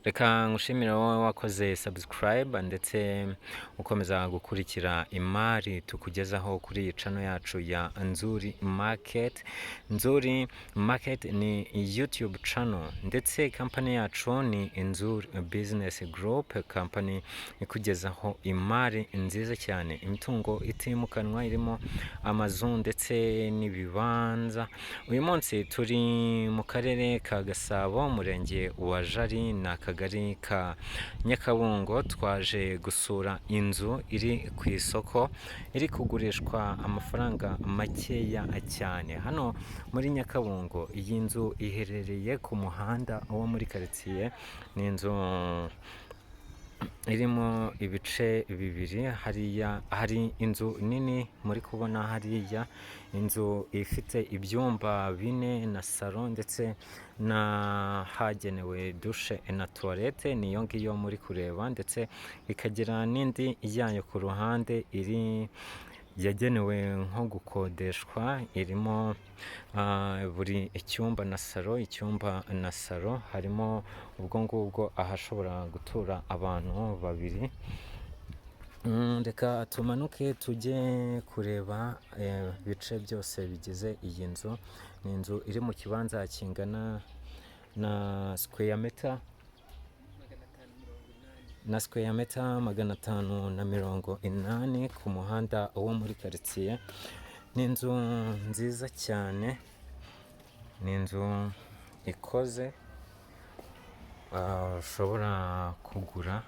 Reka ngushimire wowe wakoze subscribe ndetse ukomeza gukurikira imari tukugezaho kuri iyi channel yacu ya Nzuri Market. Nzuri Market ni YouTube channel ndetse company yacu ni Nzuri Business Group, company ikugezaho imari nziza cyane, imitungo itimukanwa irimo amazu ndetse n'ibibanza. Uyu munsi turi mu karere ka Gasabo, umurenge wa Jari na akagari ka Nyakabungo. Twaje gusura inzu iri ku isoko, iri kugurishwa amafaranga makeya cyane hano muri Nyakabungo. Iyi nzu iherereye ku muhanda wo muri quartier, ni inzu irimo ibice bibiri. Hariya hari inzu nini muri kubona, hariya inzu ifite ibyumba 4 na salo ndetse na hagenewe dushe na toilette, niyo ngiyo muri kureba, ndetse ikagira n'indi yayo ku ruhande iri yagenewe nko gukodeshwa, irimo buri icyumba na salo, harimo ubwo ngubwo ahashobora gutura abantu babiri. Reka tumanuke tujye kureba ibice byose bigize iyi nzu. Ni inzu iri mu kibanza kingana na square meter 580 ku muhanda wo muri quartier. Ni inzu nziza cyane, ni inzu ikoze ushobora kugura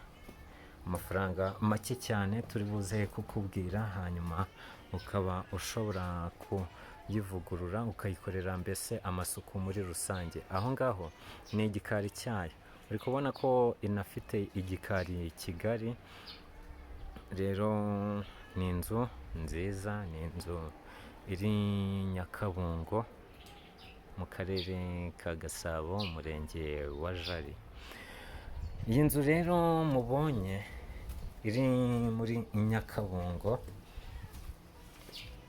amafaranga make cyane turi buze kukubwira, hanyuma ukaba ushobora kuyivugurura ukayikorera mbese amasuku muri rusange. Aho ngaho ni igikari cyayo, uri kubona ko inafite igikari kigari. Rero ni inzu nziza, ni inzu iri Nyakabungo mu karere ka Gasabo, umurenge wa Jari. Iyi nzu rero mubonye iri muri Nyakabungo,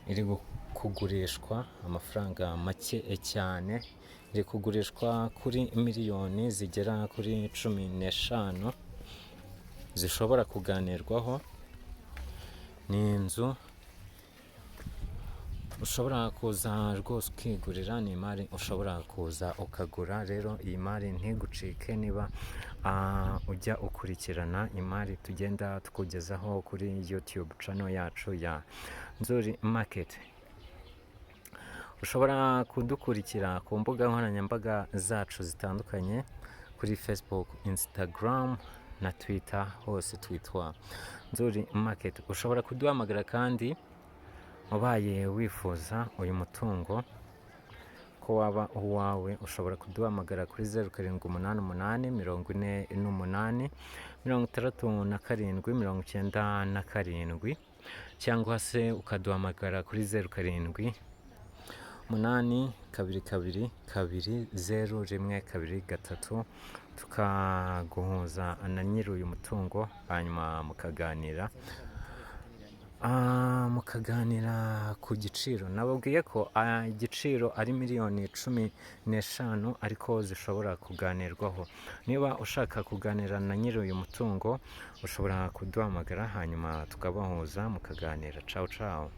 iri kugurishwa amafaranga make cyane, iri kugurishwa kuri miliyoni zigera kuri 15 zishobora kuganirwaho. Ni inzu ushobora kuza rwose ukigurira, ni imari ushobora kuza ukagura. Rero iyi mari ntigucike niba ujya ukurikirana imari tugenda tukugezaho kuri YouTube channel yacu ya Nzuri Market. Ushobora kudukurikira ku mbuga nkoranyambaga zacu zitandukanye, kuri Facebook, Instagram na Twitter, hose twitwa Nzuri Market. Ushobora kuduhamagara kandi ubaye wifuza uyu mutungo ko waba uwawe, ushobora kuduhamagara kuri 0788 48 67 cyangwa se ukaduhamagara kuri 07 8 22 2 0 tukaguhuza na nyiri uyu mutungo, hanyuma mukaganira ku giciro. Nababwiye ko igiciro ari miliyoni 15 ariko zishobora kuganirwaho. Niba ushaka kuganira na nyiri uyu mutungo, ushobora kuduhamagara hanyuma tukabahuza mukaganira. Ciao ciao.